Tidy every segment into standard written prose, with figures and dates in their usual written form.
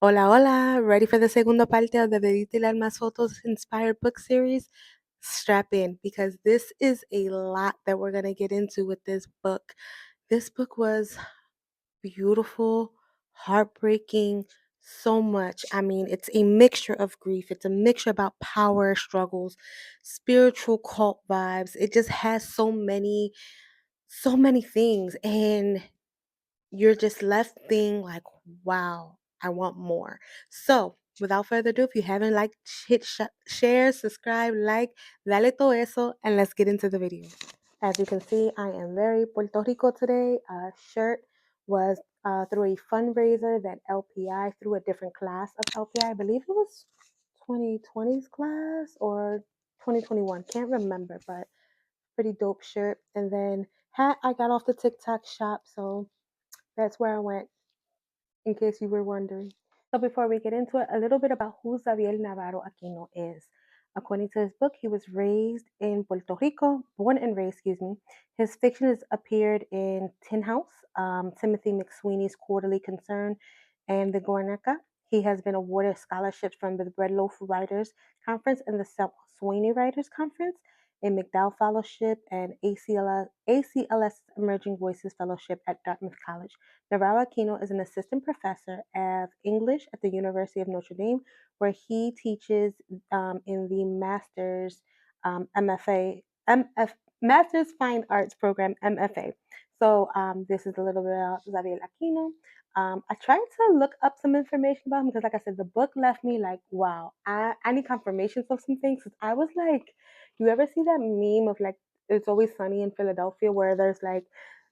Hola, hola, ready for the segunda parte of the Debir Tirar Más Fotos inspired book series? Strap in because this is a lot that we're going to get into with this book. This book was beautiful, heartbreaking, so much. I mean, it's a mixture of grief, it's a mixture about power struggles, spiritual cult vibes. It just has so many things. And you're just left being like, wow, I want more. So, without further ado, if you haven't liked, hit share, subscribe, like, dale todo eso, and let's get into the video. As you can see, I am very Puerto Rico today. Shirt was through a fundraiser that LPI, through a different class of LPI. I believe it was 2020's class or 2021. Can't remember, but pretty dope shirt. And then hat I got off the TikTok shop, so that's where I went, in case you were wondering. So before we get into it, a little bit about who Xavier Navarro Aquino is. According to his book, he was raised in Puerto Rico, born and raised, excuse me. His fiction has appeared in Tin House, Timothy McSweeney's Quarterly Concern, and the Guernica. He has been awarded scholarships from the Bread Loaf Writers Conference and the Sweeney Writers Conference, a McDowell Fellowship, and ACLS Emerging Voices Fellowship at Dartmouth College. Navarro Aquino is an assistant professor of English at the University of Notre Dame, where he teaches in the Master's Master's Fine Arts Program, MFA. So this is a little bit about Xavier Aquino. I tried to look up some information about him because, like I said, the book left me like, wow, I need confirmations of some things. 'Cause I was like, you ever see that meme of like, It's Always Sunny in Philadelphia, where there's like,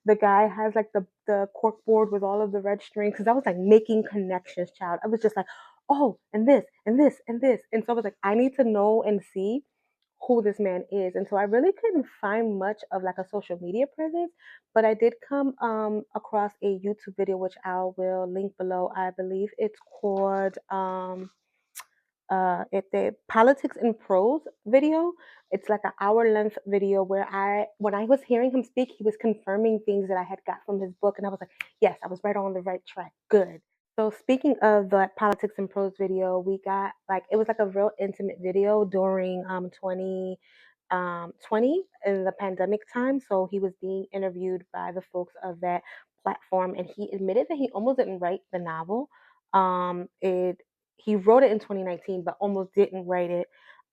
the guy has like the cork board with all of the red strings? Because I was like making connections, child. I was just like, oh, and this, and this, and this. And so I was like, I need to know and see who this man is. And so I really couldn't find much of like a social media presence, but I did come across a YouTube video which I will link below. I believe it's called it's a politics in prose video. It's like an hour length video where when I was hearing him speak, he was confirming things that I had got from his book, and I was like, yes, I was right on the right track. Good. So speaking of the politics in prose video, we got like, it was like a real intimate video during 2020 in the pandemic time. So he was being interviewed by the folks of that platform, and he admitted that he almost didn't write the novel. It He wrote it in 2019, but almost didn't write it.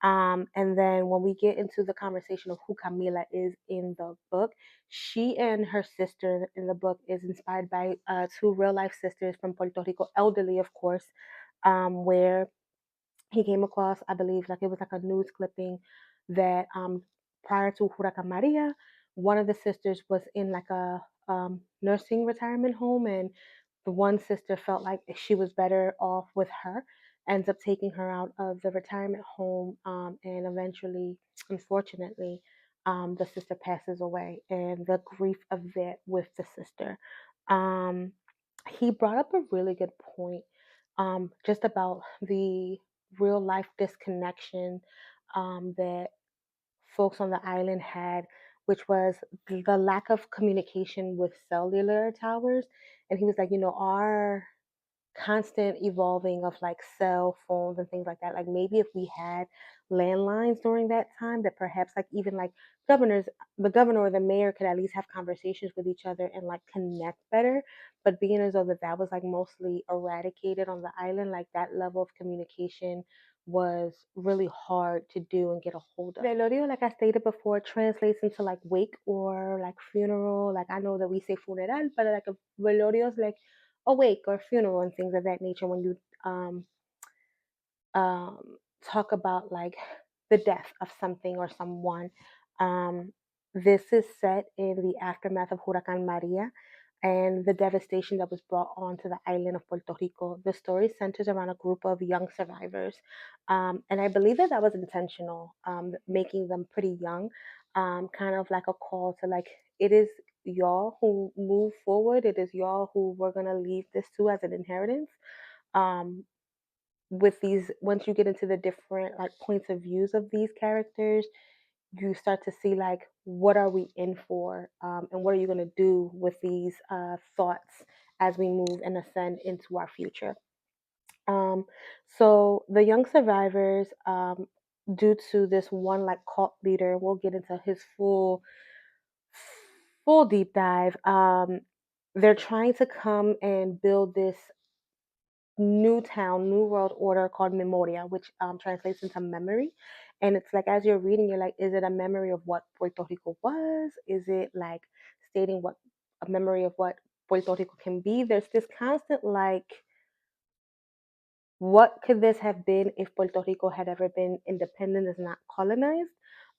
And then when we get into the conversation of who Camila is in the book, she and her sister in the book is inspired by two real life sisters from Puerto Rico, elderly, of course, where he came across, I believe, like it was like a news clipping that prior to Huracan Maria, one of the sisters was in like a nursing retirement home, and the one sister felt like she was better off with her, ends up taking her out of the retirement home, and eventually, unfortunately, the sister passes away, and the grief of that with the sister. Um, he brought up a really good point, just about the real life disconnection that folks on the island had, which was the lack of communication with cellular towers. And he was like, our constant evolving of like cell phones and things like that. Like maybe if we had landlines during that time, that perhaps like even like governors, the governor or the mayor could at least have conversations with each other and like connect better. But being as though that was like mostly eradicated on the island, like that level of communication was really hard to do and get a hold of. Velorio, like I stated before, translates into like wake or like funeral. Like I know that we say funeral, but like a velorio is like a wake or funeral and things of that nature when you um, talk about like the death of something or someone. Um, this is set in the aftermath of Huracan Maria and the devastation that was brought onto the island of Puerto Rico. The story centers around a group of young survivors, and I believe that that was intentional, making them pretty young, kind of like a call to like, it is y'all who move forward. It is y'all who we're gonna leave this to as an inheritance. Um, with these, once you get into the different like points of views of these characters, you start to see like, what are we in for, and what are you going to do with these thoughts as we move and ascend into our future. Um, so the young survivors, due to this one like cult leader, we'll get into his full deep dive. They're trying to come and build this new town, new world order called Memoria, which translates into memory. And it's like as you're reading, you're like, is it a memory of what Puerto Rico was? Is it like stating what a memory of what Puerto Rico can be? There's this constant like, what could this have been if Puerto Rico had ever been independent, is not colonized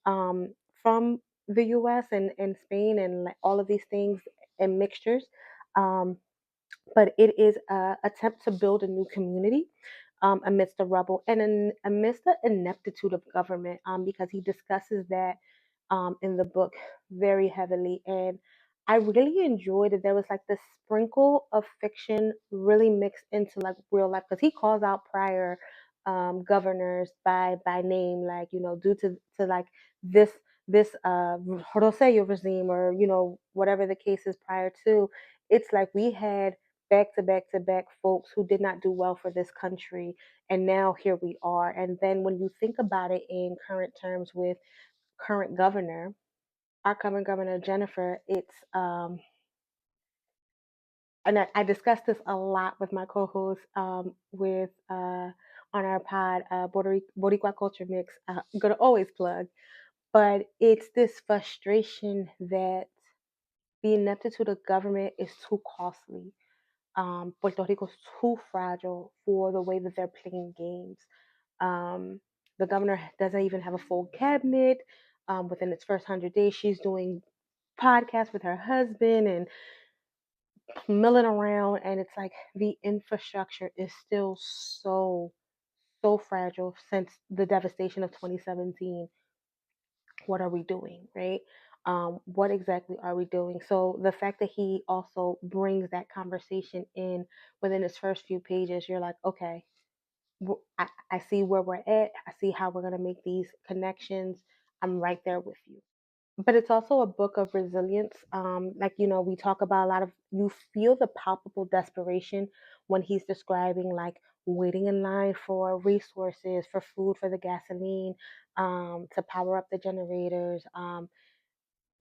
from the US and Spain and like all of these things and mixtures. Um, but it is an attempt to build a new community amidst the rubble and amidst the ineptitude of government, because he discusses that in the book very heavily. And I really enjoyed that there was like this sprinkle of fiction really mixed into like real life, because he calls out prior governors by name, like, you know, due to like this this Rosello regime, or you know, whatever the case is prior to. It's like we had back to back to back folks who did not do well for this country, and now here we are. And then when you think about it in current terms with current governor, our current governor Jennifer, it's and I discussed this a lot with my co-host with on our pod, Boricua Culture Mix. I'm gonna always plug, but it's this frustration that the ineptitude of government is too costly. Puerto Rico's too fragile for the way that they're playing games. Um, the governor doesn't even have a full cabinet. Within its first 100 days, she's doing podcasts with her husband and milling around, and it's like the infrastructure is still so fragile since the devastation of 2017. What are we doing, right? What exactly are we doing? So the fact that he also brings that conversation in within his first few pages, you're like, okay, I see where we're at. I see how we're going to make these connections. I'm right there with you. But it's also a book of resilience. Like, you know, we talk about a lot of, you feel the palpable desperation when he's describing like waiting in line for resources, for food, for the gasoline, to power up the generators.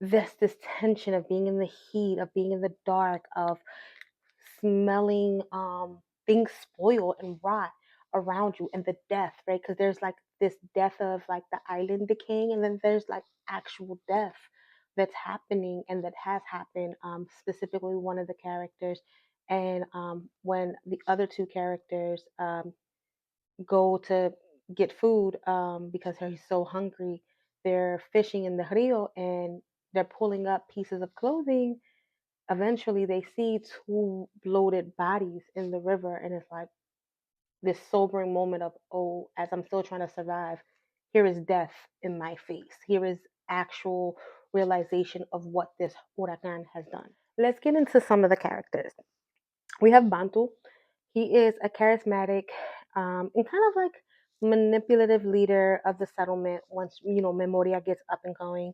This tension of being in the heat, of being in the dark, of smelling things spoil and rot around you, and the death, right? Because there's like this death of like the island decaying, and then there's like actual death that's happening and that has happened. Specifically, one of the characters, and when the other two characters go to get food because he's so hungry, they're fishing in the rio and they're pulling up pieces of clothing. Eventually they see two bloated bodies in the river, and it's like this sobering moment of, oh, as I'm still trying to survive, here is death in my face. Here is actual realization of what this huracan has done. Let's get into some of the characters. We have Bantu. He is a charismatic and kind of like manipulative leader of the settlement once, you know, Memoria gets up and going.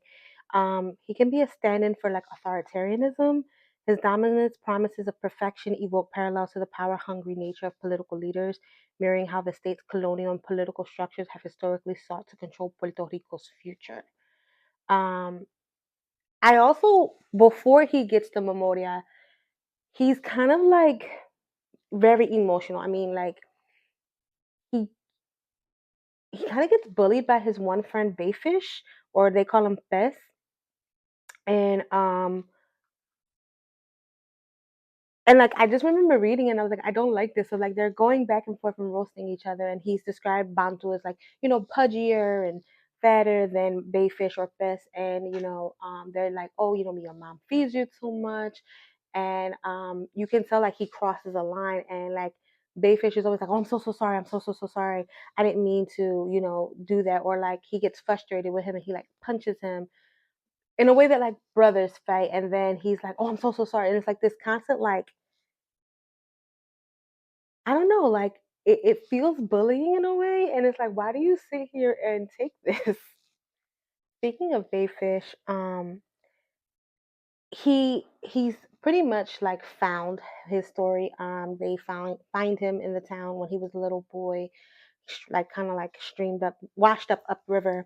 He can be a stand-in for like authoritarianism. His dominance promises of perfection evoke parallels to the power-hungry nature of political leaders, mirroring how the state's colonial and political structures have historically sought to control Puerto Rico's future. Um, I also, before he gets to Memoria, he's kind of like very emotional. I mean, like he he kind of gets bullied by his one friend Bayfish, or they call him Fess, and like I just remember reading and I was like, I don't like this. So like they're going back and forth and roasting each other, and he's described Bantu as like, you know, pudgier and fatter than Bayfish or Fess, and you know, they're like, oh, you know, your mom feeds you too much, and you can tell like he crosses a line, and like Bayfish is always like, oh, I'm so sorry, I'm so sorry, I didn't mean to, you know, do that, or like he gets frustrated with him and he like punches him in a way that like brothers fight, and then he's like, oh, I'm so sorry, and it's like this constant like, I don't know, like it feels bullying in a way, and it's like, why do you sit here and take this? Speaking of Bayfish, he's pretty much like found his story. They find him in the town when he was a little boy, like kind of like streamed up, washed up upriver.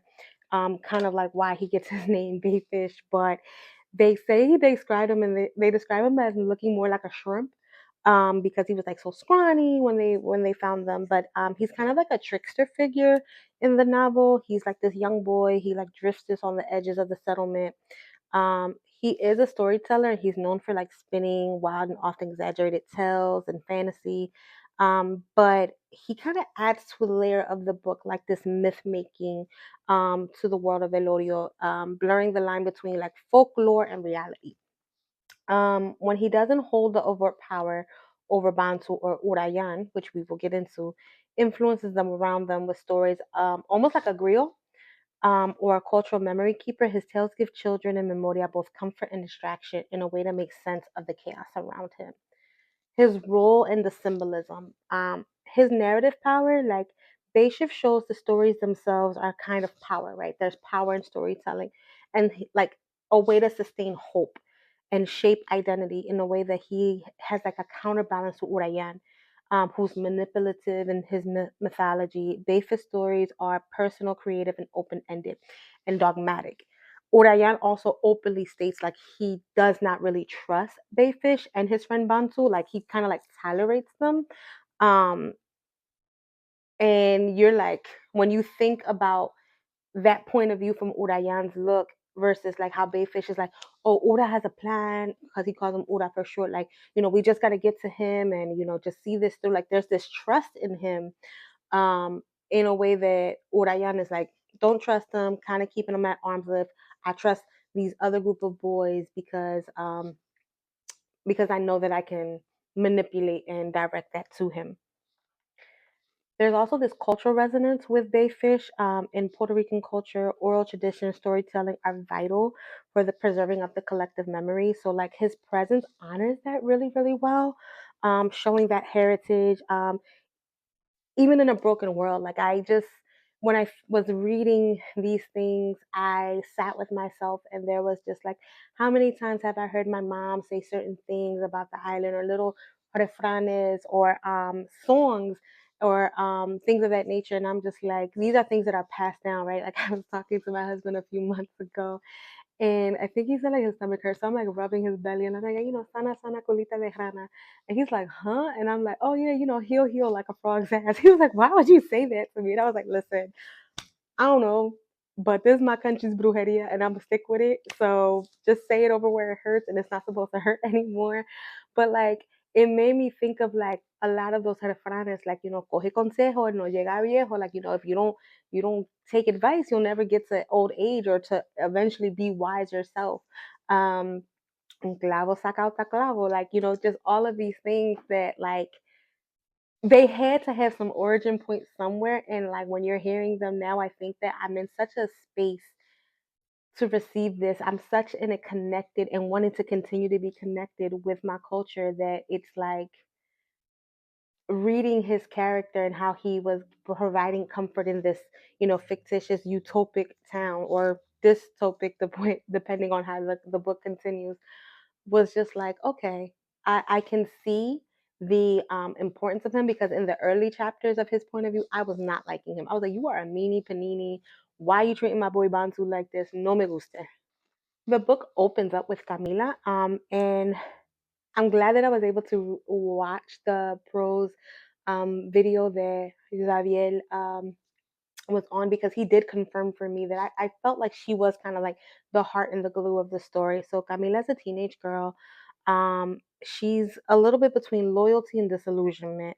Kind of like why he gets his name Bayfish, but they say he described him and they describe him as looking more like a shrimp. Because he was like so scrawny when they found them, but he's kind of like a trickster figure in the novel. He's like this young boy. He like drifts this on the edges of the settlement. He is a storyteller. He's known for like spinning wild and often exaggerated tales and fantasy. But he kind of adds to a layer of the book, like this myth making to the world of Velorio, blurring the line between like folklore and reality. When he doesn't hold the overt power over Bantu or Urayan, which we will get into, influences them around them with stories almost like a griot or a cultural memory keeper. His tales give children in Memoria both comfort and distraction in a way that makes sense of the chaos around him. His role and the symbolism, his narrative power, like Beishift shows the stories themselves are kind of power, right? There's power in storytelling and like a way to sustain hope and shape identity in a way that he has like a counterbalance to Urayan, who's manipulative in his mythology. Beifi's stories are personal, creative, and open-ended and dogmatic. Urayan also openly states like he does not really trust Bayfish and his friend Bantu. Like he kind of like tolerates them. Um, and you're like, when you think about that point of view from Urayan's look versus like how Bayfish is like, oh, Ura has a plan because he calls him Ura for short. Like, we just got to get to him and, just see this through. Like, there's this trust in him um, in a way that Urayan is like, don't trust them, kind of keeping them at arm's length. I trust these other group of boys because I know that I can manipulate and direct that to him. There's also this cultural resonance with Bayfish. In Puerto Rican culture, oral tradition, storytelling are vital for the preserving of the collective memory. So, like, his presence honors that really, really well, showing that heritage. Even in a broken world, like I just when was reading these things, I sat with myself and there was just like, how many times have I heard my mom say certain things about the island or little refranes or songs or things of that nature, and I'm just like, these are things that are passed down, right? Like, I was talking to my husband a few months ago, and I think he said like his stomach hurts. So I'm like rubbing his belly and I'm like, sana sana colita de rana. And he's like, huh? And I'm like, oh yeah, heal heal like a frog's ass. He was like, why would you say that to me? And I was like, listen, I don't know, but this is my country's brujeria and I'm gonna stick with it. So just say it over where it hurts and it's not supposed to hurt anymore. But like it made me think of like a lot of those refranes, like, coge consejo and no llega viejo. Like, if you don't take advice, you'll never get to old age or to eventually be wise yourself. Um un clavo saca otro clavo, like, just all of these things that like they had to have some origin point somewhere, and like when you're hearing them now, I think that I'm in such a space to receive this. I'm such in a connected and wanting to continue to be connected with my culture that it's like reading his character and how he was providing comfort in this, fictitious utopic town or dystopic, the point depending on how the book continues, was just like, okay, I can see the importance of him, because in the early chapters of his point of view, I was not liking him. I was like, you are a meanie panini. Why are you treating my boy Bantu like this? No me gusta. The book opens up with Camila, and I'm glad that I was able to watch the Prose video that Xavier was on, because he did confirm for me that I felt like she was kind of like the heart and the glue of the story. So Camila's a teenage girl. She's a little bit between loyalty and disillusionment.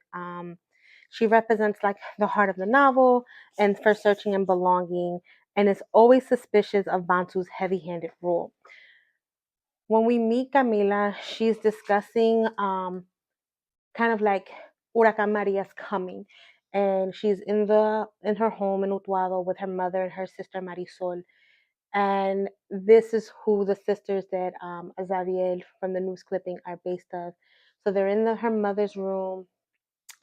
She represents like the heart of the novel and for searching and belonging, and is always suspicious of Bantu's heavy-handed rule. When we meet Camila, she's discussing kind of like Huracán Maria's coming. And she's in her home in Utuado with her mother and her sister Marisol. And this is who the sisters that Xavier from the news clipping are based of. So they're in her mother's room.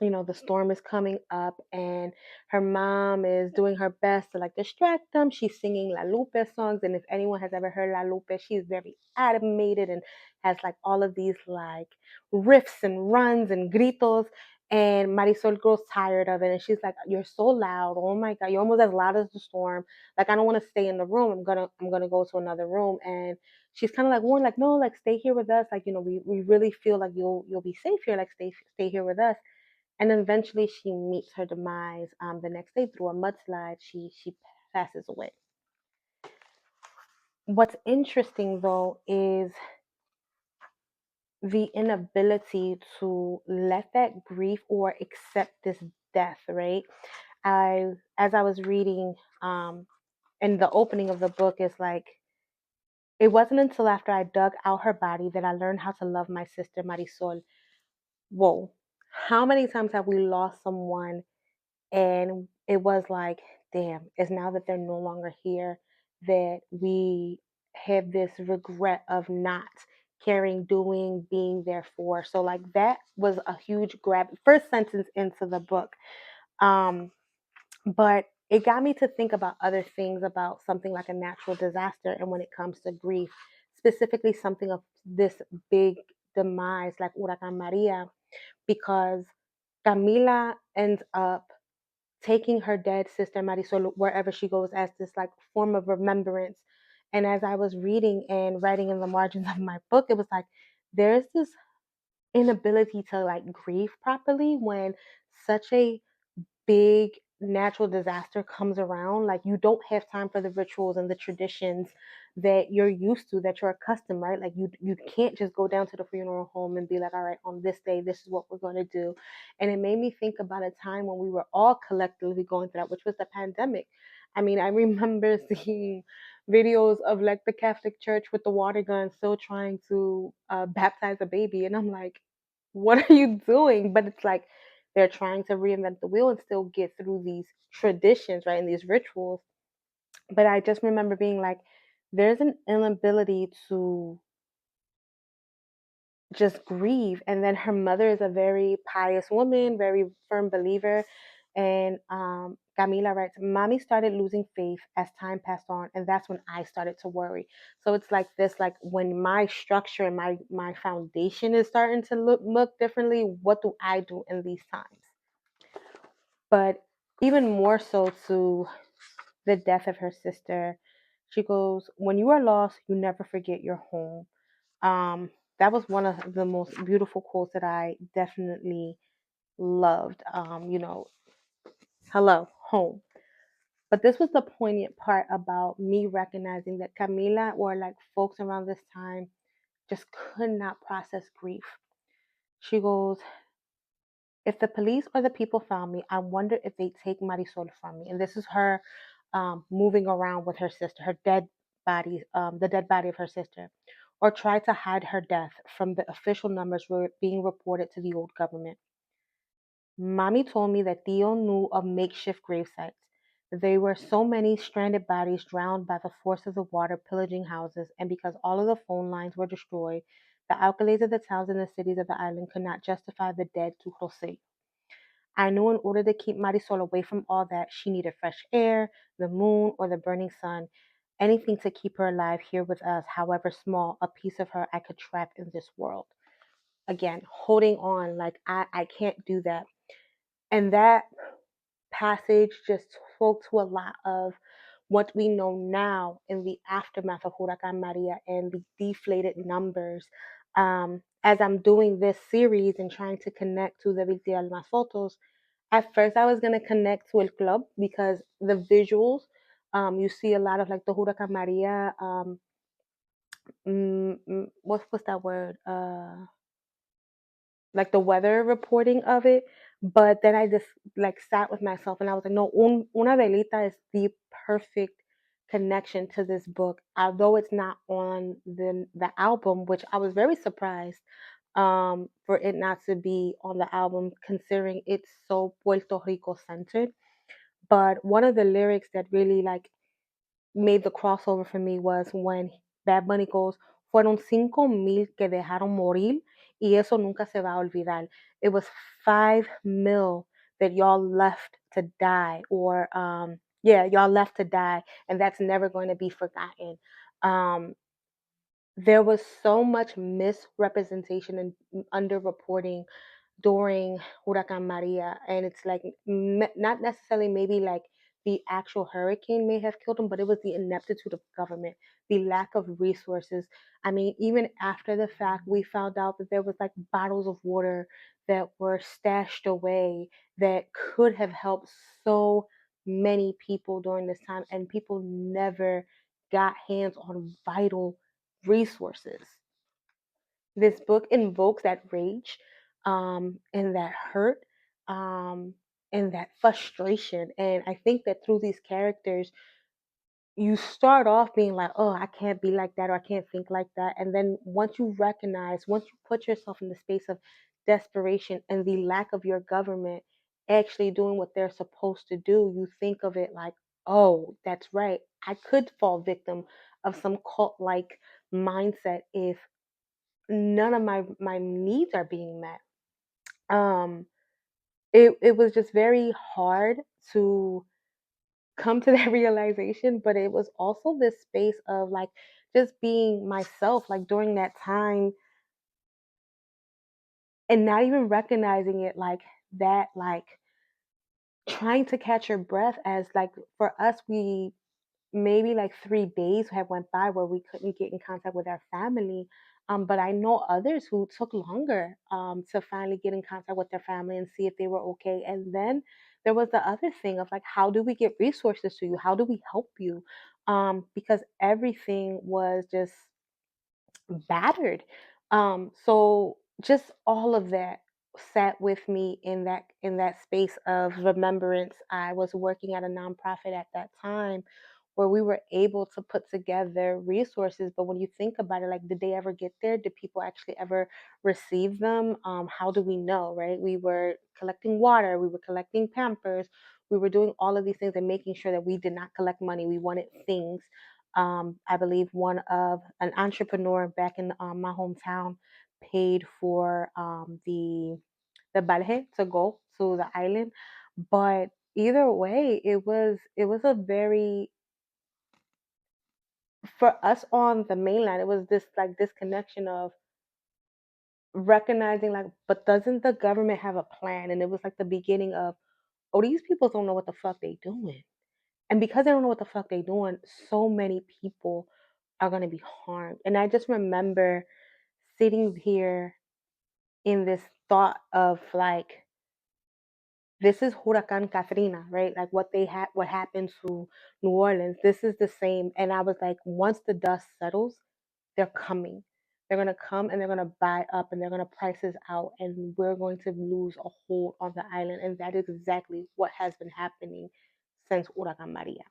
the storm is coming up, and her mom is doing her best to like distract them. She's singing La Lupe songs, and if anyone has ever heard La Lupe, she's very animated and has like all of these like riffs and runs and gritos. And Marisol grows tired of it, and she's like, "You're so loud! Oh my God, you're almost as loud as the storm. Like I don't want to stay in the room. I'm gonna go to another room." And she's kind of like warned, like, "No, like stay here with us. Like we really feel like you'll be safe here. Like stay here with us." And then eventually she meets her demise. The next day through a mudslide, she passes away. What's interesting though is the inability to let that grief or accept this death, right? As I was reading, in the opening of the book is like, it wasn't until after I dug out her body that I learned how to love my sister Marisol. Whoa. How many times have we lost someone and it was like, damn, it's now that they're no longer here that we have this regret of not caring, doing, being there for. So like that was a huge grab, first sentence into the book. Um, but it got me to think about other things about something like a natural disaster and when it comes to grief, specifically something of this big demise like Huracan Maria, because Camila ends up taking her dead sister Marisol wherever she goes as this like form of remembrance. And as I was reading and writing in the margins of my book, it was like there's this inability to like grieve properly when such a big natural disaster comes around. Like you don't have time for the rituals and the traditions that you're used to, that you're accustomed, right? Like you can't just go down to the funeral home and be like, all right, on this day this is what we're going to do. And it made me think about a time when we were all collectively going through that, which was the pandemic. I mean, I remember seeing videos of like the Catholic Church with the water gun still trying to baptize a baby, and I'm like, what are you doing? But it's like they're trying to reinvent the wheel and still get through these traditions, right, and these rituals. But I just remember being like, there's an inability to just grieve. And then her mother is a very pious woman, very firm believer. And Camila writes, Mommy started losing faith as time passed on, and that's when I started to worry. So it's like this, like when my structure and my foundation is starting to look differently, what do I do in these times? But even more so to the death of her sister, she goes, when you are lost, you never forget your home. That was one of the most beautiful quotes that I definitely loved. Hello, home. But this was the poignant part about me recognizing that Camila or like folks around this time just could not process grief. She goes, if the police or the people found me, I wonder if they'd take Marisol from me. And this is her moving around with her sister, her dead body, the dead body of her sister, or try to hide her death from the official numbers were being reported to the old government. Mommy told me that Theo knew of makeshift grave sites. There were so many stranded bodies drowned by the forces of water pillaging houses, and because all of the phone lines were destroyed, the alcaldes of the towns and the cities of the island could not justify the dead to Jose. I knew in order to keep Marisol away from all that, she needed fresh air, the moon, or the burning sun, anything to keep her alive here with us, however small a piece of her I could trap in this world. Again, holding on, like I can't do that. And that passage just spoke to a lot of what we know now in the aftermath of Huracan Maria and the deflated numbers. As I'm doing this series and trying to connect to Debir Tirar Más Fotos, at first I was going to connect to El Club because the visuals, you see a lot of like the Huracan Maria, what was that word? Like the weather reporting of it. But then I just like sat with myself and I was like, no, Una Velita is the perfect connection to this book, although it's not on the album, which I was very surprised for it not to be on the album, considering it's so Puerto Rico centered. But one of the lyrics that really like made the crossover for me was when Bad Bunny goes, fueron 5,000 que dejaron morir y eso nunca se va a olvidar. It was 5 mil that y'all left to die, or yeah, y'all left to die, and that's never going to be forgotten. Um, there was so much misrepresentation and underreporting during Huracan Maria, and it's like not necessarily maybe like the actual hurricane may have killed him, but it was the ineptitude of government, the lack of resources. I mean, even after the fact, we found out that there was like bottles of water that were stashed away that could have helped so many people during this time, and people never got hands on vital resources. This book invokes that rage, and that hurt, um, and that frustration. And I think that through these characters, you start off being like, oh, I can't be like that, or I can't think like that. And then once you put yourself in the space of desperation and the lack of your government actually doing what they're supposed to do, you think of it like, oh, that's right. I could fall victim of some cult like mindset if none of my needs are being met. Um, it was just very hard to come to that realization, but it was also this space of like just being myself, like during that time, and not even recognizing it like that, like trying to catch your breath. As like for us, we maybe like 3 days have went by where we couldn't get in contact with our family. But I know others who took longer to finally get in contact with their family and see if they were okay. And then there was the other thing of like, how do we get resources to you? How do we help you? Because everything was just battered. So just all of that sat with me in that space of remembrance. I was working at a nonprofit at that time where we were able to put together resources. But when you think about it, like, did they ever get there? Did people actually ever receive them? How do we know, right? We were collecting water, we were collecting Pampers, we were doing all of these things and making sure that we did not collect money. We wanted things. I believe one of an entrepreneur back in my hometown paid for the balje to go to the island. But either way, it was a very, for us on the mainland, it was this like disconnection of recognizing like, but doesn't the government have a plan? And it was like the beginning of, oh, these people don't know what the fuck they doing. And because they don't know what the fuck they doing, so many people are gonna be harmed. And I just remember sitting here in this thought of like, this is Huracan Katrina, right? Like what they had, what happened to New Orleans. This is the same. And I was like, once the dust settles, they're coming. They're gonna come and they're gonna buy up and they're gonna price us out, and we're going to lose a hold on the island. And that is exactly what has been happening since Huracan Maria.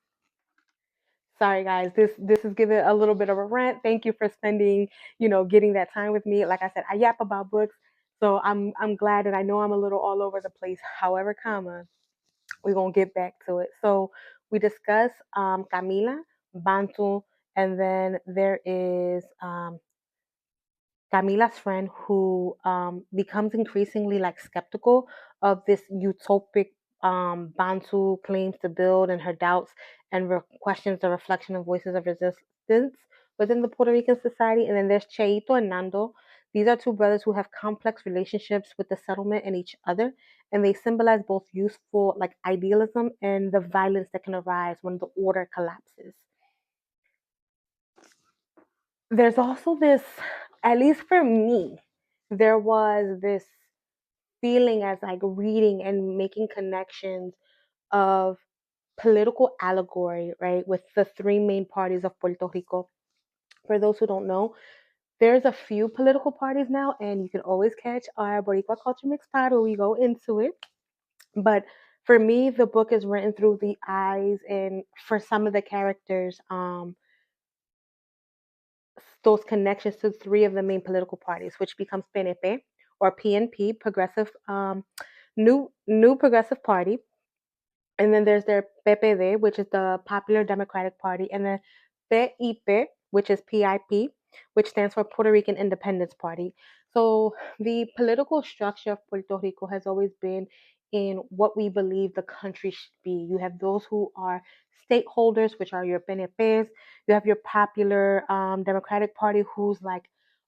Sorry guys, this is giving a little bit of a rant. Thank you for spending, getting that time with me. Like I said, I yap about books, so I'm glad, and I know I'm a little all over the place. However, we're gonna get back to it. So we discuss Camila, Bantu, and then there is Camila's friend who becomes increasingly like skeptical of this utopic Bantu claims to build, and her doubts and questions the reflection of voices of resistance within the Puerto Rican society. And then there's Cheito and Nando. These are two brothers who have complex relationships with the settlement and each other, and they symbolize both youthful like idealism and the violence that can arise when the order collapses. There's also this, at least for me, there was this feeling as like reading and making connections of political allegory, right, with the three main parties of Puerto Rico. For those who don't know, there's a few political parties now, and you can always catch our Boricua Culture Mix Pod where we go into it. But for me, the book is written through the eyes, and for some of the characters, those connections to three of the main political parties, which becomes PNP or PNP, Progressive, New Progressive Party, and then there's their PPD, which is the Popular Democratic Party, and then PIP, which is PIP. which stands for Puerto Rican Independence Party. So the political structure of Puerto Rico has always been in what we believe the country should be. You have those who are stakeholders, which are your PNPs. You have your popular Democratic Party, who's like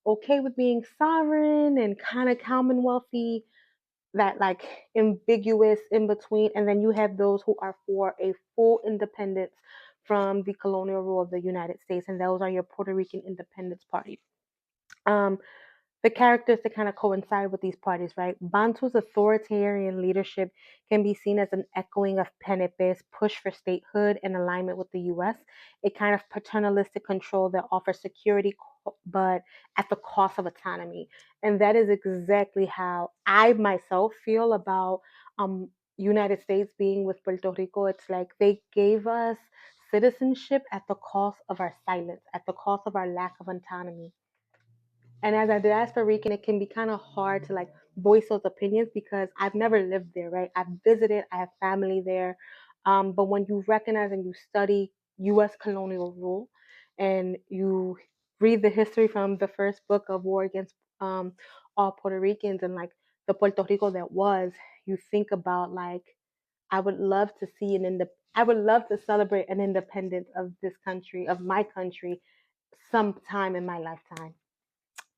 okay with being sovereign and kind of commonwealthy, that like ambiguous in between. And then you have those who are for a full independence from the colonial rule of the United States, and those are your Puerto Rican Independence Party. Um, the characters that kind of coincide with these parties, right? Bantu's authoritarian leadership can be seen as an echoing of Penepe's push for statehood and alignment with the US, a kind of paternalistic control that offers security, but at the cost of autonomy. And that is exactly how I myself feel about United States being with Puerto Rico. It's like they gave us citizenship at the cost of our silence, at the cost of our lack of autonomy. And as a diaspora Rican, it can be kind of hard to like voice those opinions because I've never lived there, right? I've visited, I have family there. But when you recognize and you study US colonial rule and you read the history from the first book of War Against all Puerto Ricans and like the Puerto Rico that was, you think about like, I would love to see I would love to celebrate an independence of this country, of my country, sometime in my lifetime.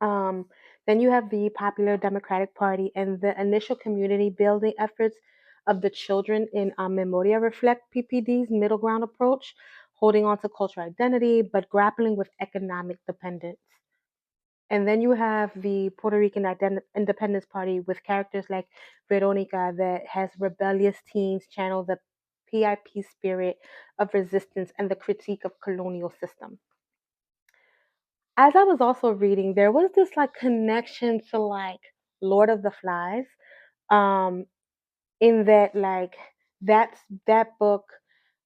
Um, then you have the Popular Democratic Party and the initial community building efforts of the children in Memoria reflect PPD's middle ground approach, holding on to cultural identity but grappling with economic dependence. And then you have the Puerto Rican Independence Party with characters like Veronica that has rebellious teens channel the PIP spirit of resistance and the critique of colonial system. As I was also reading, there was this like connection to like Lord of the Flies. Um, in that like that's that book,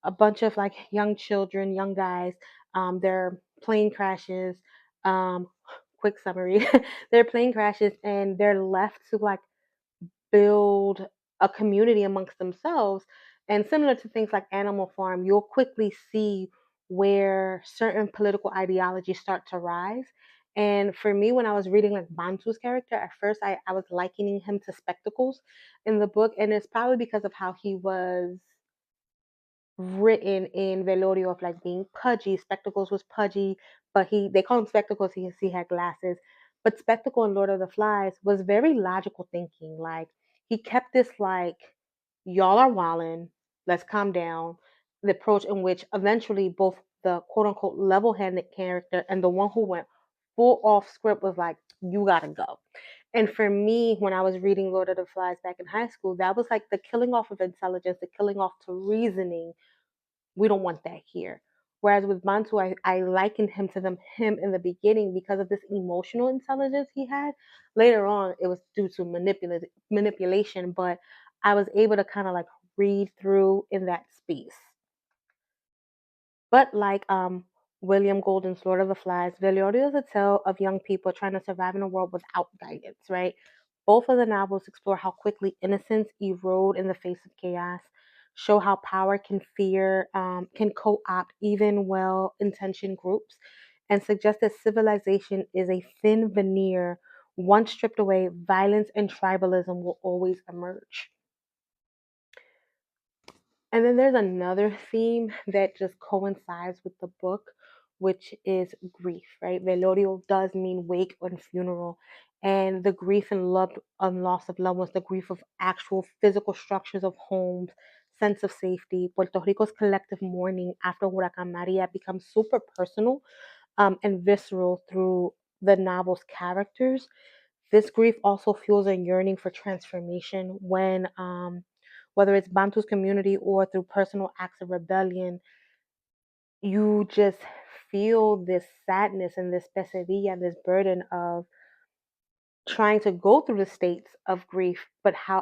a bunch of like young children, young guys, their plane crashes. Um, quick summary: their plane crashes, and they're left to like build a community amongst themselves. And similar to things like Animal Farm, you'll quickly see where certain political ideologies start to rise. And for me, when I was reading like Bantu's character, at first I was likening him to Spectacles in the book. And it's probably because of how he was written in Velorio of like being pudgy. Spectacles was pudgy, but they call him Spectacles because he had glasses. But Spectacle in Lord of the Flies was very logical thinking. Like he kept this like, y'all are wildin', let's calm down. The approach in which eventually both the quote unquote level handed character and the one who went full off script was like, you gotta go. And for me, when I was reading Lord of the Flies back in high school, that was like the killing off of intelligence, the killing off to reasoning. We don't want that here. Whereas with Bantu, I likened him to him in the beginning because of this emotional intelligence he had. Later on, it was due to manipulation, but I was able to kind of like read through in that space. But like William Golden's Lord of the Flies, Velorio is a tale of young people trying to survive in a world without guidance, right? Both of the novels explore how quickly innocence erode in the face of chaos, show how power can co-opt even well-intentioned groups, and suggest that civilization is a thin veneer. Once stripped away, violence and tribalism will always emerge. And then there's another theme that just coincides with the book, which is grief, right? Velorio does mean wake and funeral. And the grief and loss of loved ones, the grief of actual physical structures of homes, sense of safety. Puerto Rico's collective mourning after Huracán Maria becomes super personal and visceral through the novel's characters. This grief also fuels a yearning for transformation when, whether it's Bantu's community or through personal acts of rebellion, you just feel this sadness and this pesadilla, this burden of trying to go through the states of grief. But how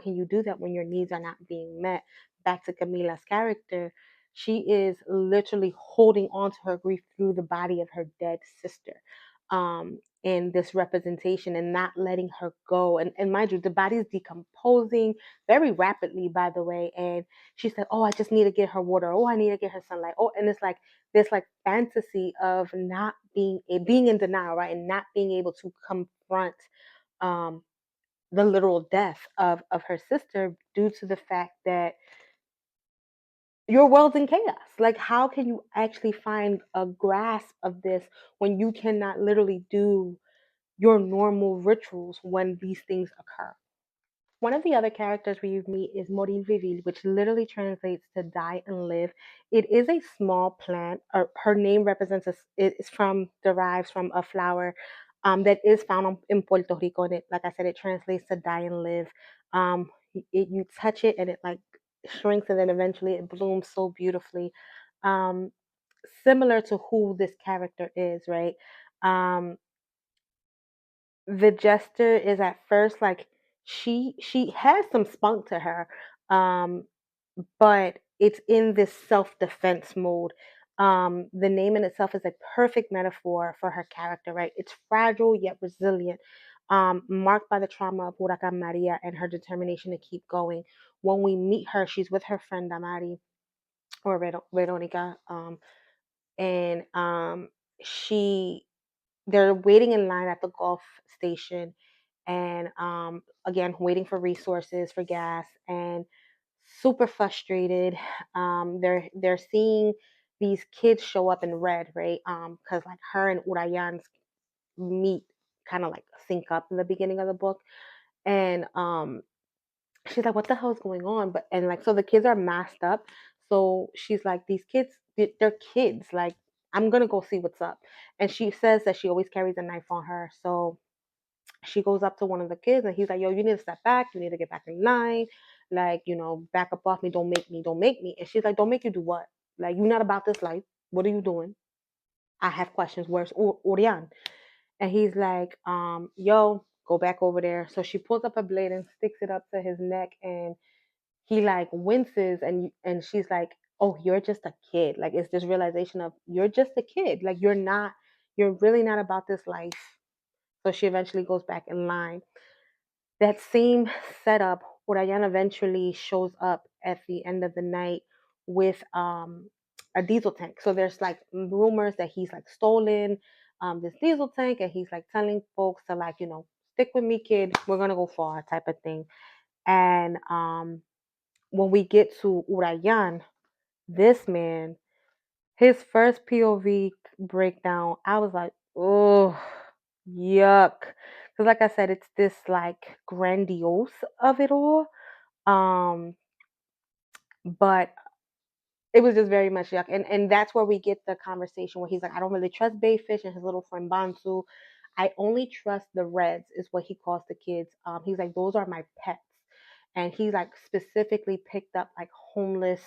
can you do that when your needs are not being met? Back to Camila's character, she is literally holding on to her grief through the body of her dead sister. in this representation and not letting her go. And mind you, the body is decomposing very rapidly, by the way. And she said, "Oh, I just need to get her water. Oh, I need to get her sunlight." Oh, and it's like this like fantasy of not being in denial, right, and not being able to confront um, the literal death of her sister due to the fact that your world's in chaos. Like, how can you actually find a grasp of this when you cannot literally do your normal rituals when these things occur? One of the other characters we meet is Moriviví, which literally translates to die and live. It is a small plant. Her name represents it is from derives from a flower that is found in Puerto Rico. And it, like I said, it translates to die and live. You touch it and it like shrinks and then eventually it blooms so beautifully. Um, Similar to who this character is, right? Um, the jester is at first like she has some spunk to her, um but it's in this self-defense mode. The name in itself is a perfect metaphor for her character, right? It's fragile yet resilient, marked by the trauma of Huracan Maria and her determination to keep going. When we meet her, she's with her friend Damari, or Veronica, and she they're waiting in line at the golf station, and again waiting for resources for gas, and super frustrated. They're seeing these kids show up in red, right? Because like her and Urayoán's meet kind of like sync up in the beginning of the book, and she's like, "What the hell is going on?" But and like so the kids are masked up, so she's like, "These kids, they're kids. Like I'm gonna go see what's up." And she says that she always carries a knife on her, so she goes up to one of the kids and he's like, "Yo, you need to step back. You need to get back in line. Like, back up off me. Don't make me." And she's like, "Don't make you do what? Like, you're not about this life. What are you doing? I have questions. Where's Orion?" And he's like, "Yo, go back over there." So she pulls up a blade and sticks it up to his neck, and he like winces, and she's like, "Oh, you're just a kid." Like, it's this realization of you're just a kid. Like, you're really not about this life. So she eventually goes back in line. That same setup, Urayan eventually shows up at the end of the night with a diesel tank. So there's like rumors that he's like stolen this diesel tank, and he's like telling folks to like, stick with me, kid. We're gonna go far, type of thing. And when we get to Urayan, this man, his first POV breakdown, I was like, oh, yuck. Because, like I said, it's this like grandiose of it all. Um, but it was just very much yuck. And that's where we get the conversation where he's like, "I don't really trust Bayfish and his little friend Bansu. I only trust the Reds," is what he calls the kids. He's like, "Those are my pets." And he like specifically picked up like homeless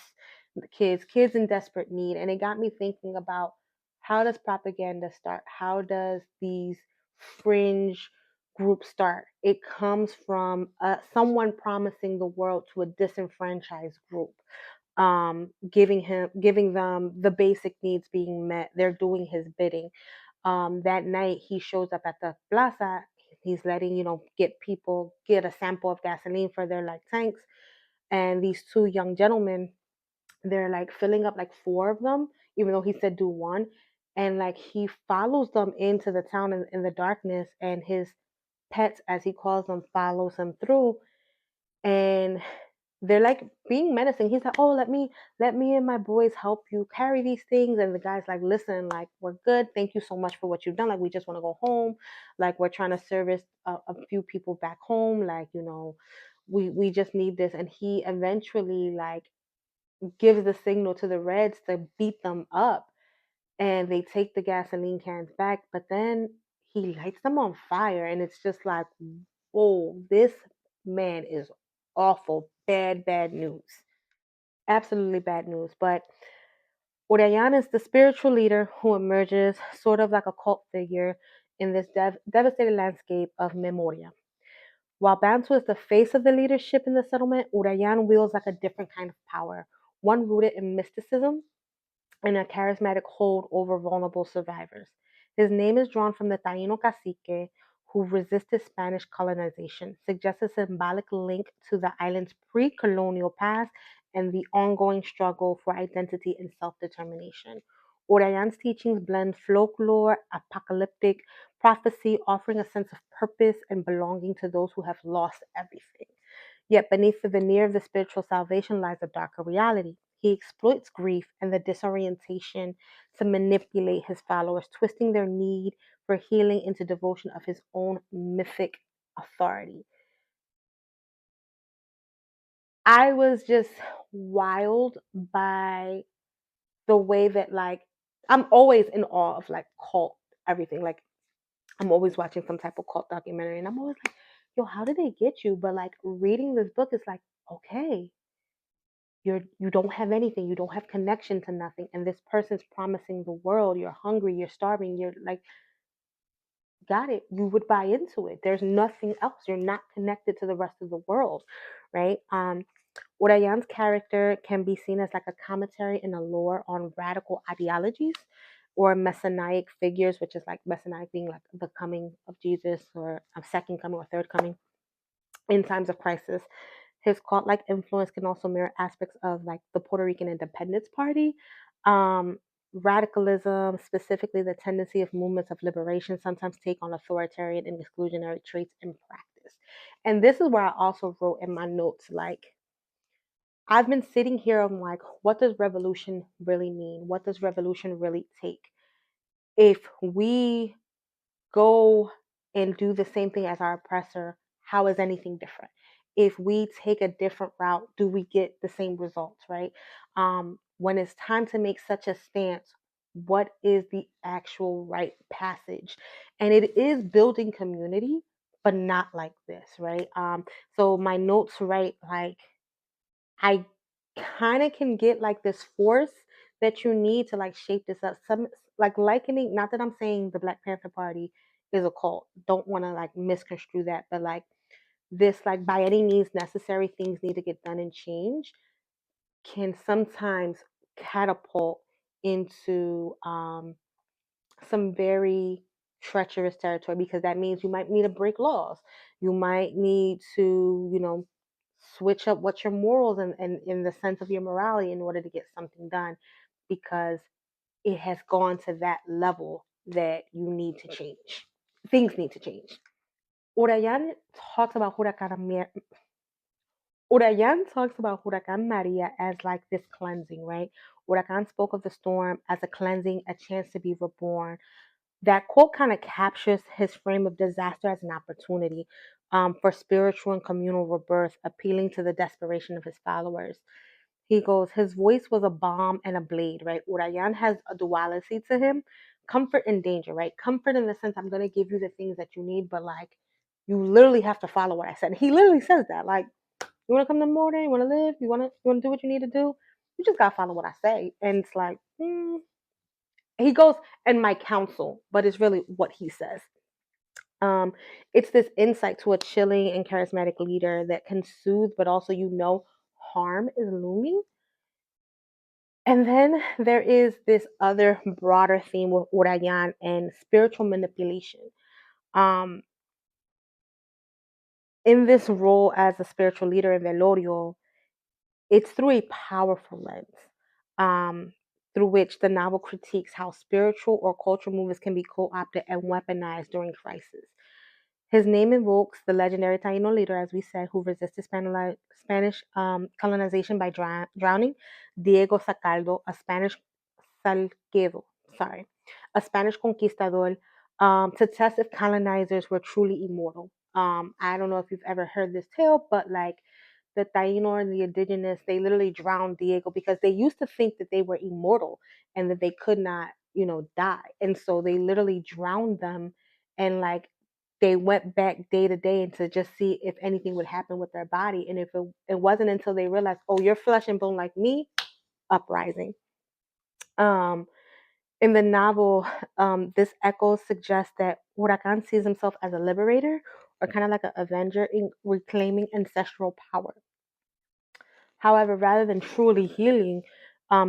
kids in desperate need. And it got me thinking about, how does propaganda start? How does these fringe groups start? It comes from someone promising the world to a disenfranchised group, giving them the basic needs being met. They're doing his bidding. That night he shows up at the plaza. He's letting get people get a sample of gasoline for their like tanks, and these two young gentlemen, they're like filling up like four of them, even though he said do one. And like he follows them into the town in the darkness, and his pets, as he calls them, follows him through. And they're like being menacing. He's like, "Oh, let me and my boys help you carry these things." And the guy's like, "Listen, like we're good. Thank you so much for what you've done. Like we just want to go home. Like we're trying to service a few people back home. Like we just need this." And he eventually like gives the signal to the Reds to beat them up, and they take the gasoline cans back. But then he lights them on fire, and it's just like, whoa, this man is awful. Bad, bad news. Absolutely bad news. But Urayan is the spiritual leader who emerges sort of like a cult figure in this devastated landscape of Memoria. While Bantu is the face of the leadership in the settlement, Urayan wields like a different kind of power, one rooted in mysticism and a charismatic hold over vulnerable survivors. His name is drawn from the Taino cacique who resisted Spanish colonization, suggests a symbolic link to the island's pre colonial past and the ongoing struggle for identity and self determination. Urayan's teachings blend folklore, apocalyptic prophecy, offering a sense of purpose and belonging to those who have lost everything. Yet beneath the veneer of the spiritual salvation lies a darker reality. He exploits grief and the disorientation to manipulate his followers, twisting their need for healing into devotion of his own mythic authority. I was just wild by the way that, like, I'm always in awe of like cult everything. Like, I'm always watching some type of cult documentary and I'm always like, yo, how did they get you? But like reading this book is like, okay, you don't have anything, you don't have connection to nothing, and this person's promising the world, you're hungry, you're starving, you're like, got it, you would buy into it. There's nothing else. You're not connected to the rest of the world, right? Urayan's character can be seen as like a commentary and a lore on radical ideologies or messianic figures, which is like messianic being like the coming of Jesus or a second coming or third coming in times of crisis. His cult-like influence can also mirror aspects of like the Puerto Rican Independence Party, um, radicalism, specifically the tendency of movements of liberation, sometimes take on authoritarian and exclusionary traits in practice. And this is where I also wrote in my notes, like, I've been sitting here, I'm like, what does revolution really mean? What does revolution really take? If we go and do the same thing as our oppressor, how is anything different? If we take a different route, do we get the same results, right? When it's time to make such a stance, what is the actual right passage? And it is building community, but not like this, right? So my notes write like, I kind of can get like this force that you need to like shape this up. Some like likening, not that I'm saying the Black Panther Party is a cult. Don't want to like misconstrue that, but like this, like by any means necessary, things need to get done and change can sometimes catapult into some very treacherous territory because that means you might need to break laws. You might need to, switch up what your morals and in the sense of your morality in order to get something done because it has gone to that level that you need to change. Things need to change. Urayan talks about Urayan talks about Huracan Maria as like this cleansing, right? Huracan spoke of the storm as a cleansing, a chance to be reborn. That quote kind of captures his frame of disaster as an opportunity for spiritual and communal rebirth, appealing to the desperation of his followers. He goes, his voice was a bomb and a blade, right? Urayan has a duality to him, comfort and danger, right? Comfort in the sense I'm going to give you the things that you need, but like you literally have to follow what I said. He literally says that, like, you want to come to the morning, you want to live, you want to do what you need to do, you just got to follow what I say. And it's like, he goes, and my counsel, but it's really what he says. Um, it's this insight to a chilling and charismatic leader that can soothe, but also harm is looming. And then there is this other broader theme with Urayan and spiritual manipulation. Um, in this role as a spiritual leader in Velorio, it's through a powerful lens um, through which the novel critiques how spiritual or cultural movements can be co opted and weaponized during crisis. His name invokes the legendary Taino leader, as we said, who resisted Spanish colonization by drowning, Diego Sacaldo, a Spanish Salcedo, sorry, a Spanish conquistador, to test if colonizers were truly immortal. I don't know if you've ever heard this tale, but like the Taino and the indigenous, they literally drowned Diego because they used to think that they were immortal and that they could not, die. And so they literally drowned them and like they went back day to day and to just see if anything would happen with their body. And if it wasn't until they realized, oh, you're flesh and bone like me, uprising. Um, in the novel, this echo suggests that Huracan sees himself as a liberator or kind of like an avenger in reclaiming ancestral power. However, rather than truly healing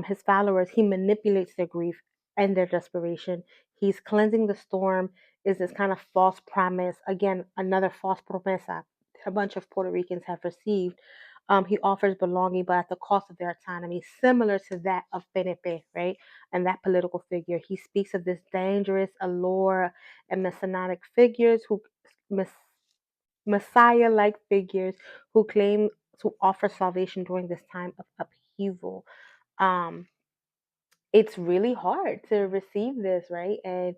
his followers, he manipulates their grief, and their desperation. He's cleansing the storm, is this kind of false promise. Again, another false promesa a bunch of Puerto Ricans have received. He offers belonging, but at the cost of their autonomy, similar to that of PNP, right? And that political figure. He speaks of this dangerous allure and messianic figures who, Messiah like figures who claim to offer salvation during this time of upheaval. Um, it's really hard to receive this, right? And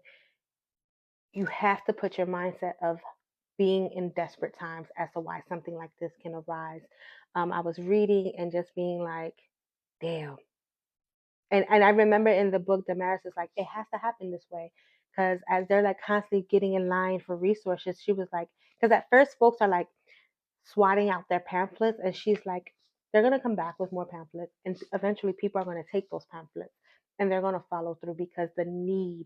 you have to put your mindset of being in desperate times as to why something like this can arise. I was reading and just being like, damn. And I remember in the book, Damaris is like, it has to happen this way. Because as they're like constantly getting in line for resources, she was like, because at first folks are like swatting out their pamphlets, and she's like, they're going to come back with more pamphlets. And eventually people are going to take those pamphlets and they're going to follow through because the need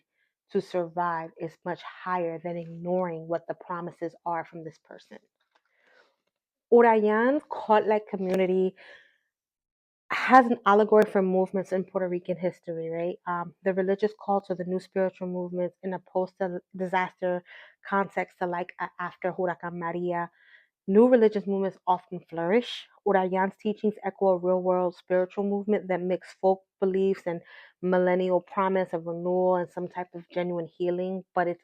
to survive is much higher than ignoring what the promises are from this person. Urayoán's cult-like community has an allegory for movements in Puerto Rican history, right? The religious cults or the new spiritual movements in a post-disaster context, to like after Huracán Maria. New religious movements often flourish. Urayoán's teachings echo a real-world spiritual movement that mix folk beliefs and millennial promise of renewal and some type of genuine healing, but it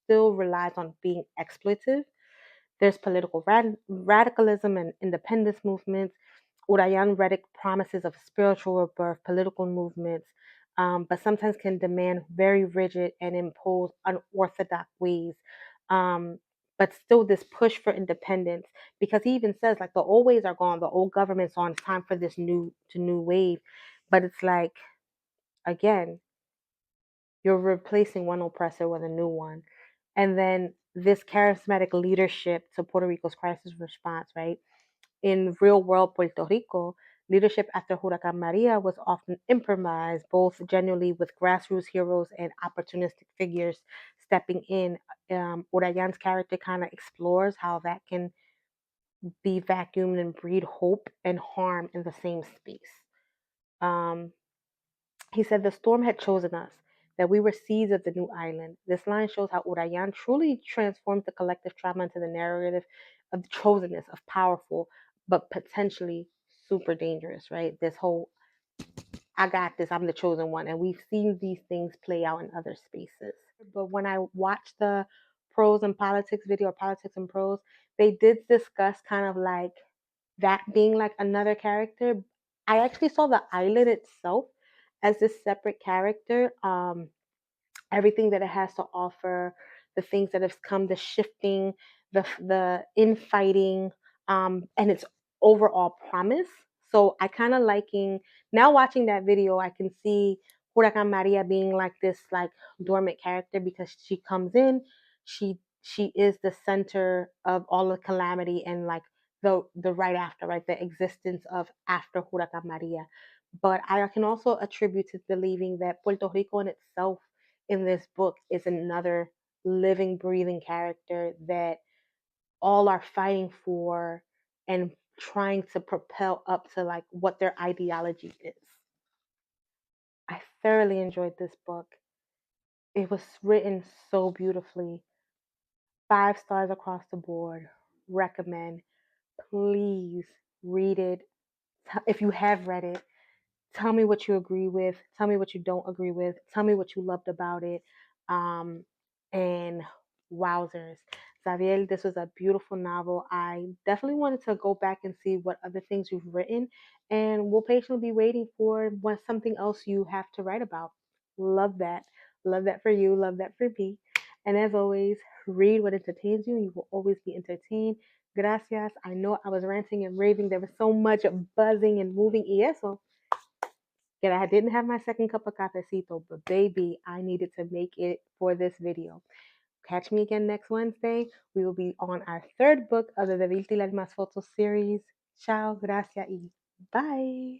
still relies on being exploitive. There's political radicalism and independence movements. Urayoán Reddick promises of spiritual rebirth, political movements, but sometimes can demand very rigid and impose unorthodox ways. Um, but still, this push for independence, because he even says like the old ways are gone, the old government's on. It's time for this new wave. But it's like again, you're replacing one oppressor with a new one. And then this charismatic leadership to Puerto Rico's crisis response, right? In real world Puerto Rico, leadership after Huracán Maria was often improvised, both genuinely with grassroots heroes and opportunistic figures stepping in. Urayan's character kind of explores how that can be vacuumed and breed hope and harm in the same space. Um, He said the storm had chosen us, that we were seeds of the new island. This line shows how Urayan truly transforms the collective trauma into the narrative of chosenness, of powerful, but potentially super dangerous, right? This whole, I got this, I'm the chosen one. And we've seen these things play out in other spaces. But when I watched the Prose and Politics video, or Politics and Prose, they did discuss kind of like that being like another character. I actually saw the island itself as this separate character. Everything that it has to offer, the things that have come, the shifting, the infighting, and its overall promise. So I kind of liking now watching that video. I can see Huracan Maria being like this like dormant character because she comes in, she is the center of all the calamity and like the right after, right, the existence of after Huracan Maria. But I can also attribute to believing that Puerto Rico in itself in this book is another living, breathing character that all are fighting for and trying to propel up to like what their ideology is. I thoroughly enjoyed this book. It was written so beautifully. 5 stars across the board. Recommend. Please read it. If you have read it, tell me what you agree with. Tell me what you don't agree with. Tell me what you loved about it. And wowzers. Xavier, this was a beautiful novel. I definitely wanted to go back and see what other things you've written, and we'll patiently be waiting for what something else you have to write about. Love that. Love that for you. Love that for me. And as always, read what entertains you. You will always be entertained. Gracias. I know I was ranting and raving. There was so much buzzing and moving. Y eso. Yeah, I didn't have my second cup of cafecito, but baby, I needed to make it for this video. Catch me again next Wednesday. We will be on our third book of the Debir Tirar Más Fotos series. Ciao, gracias, y bye.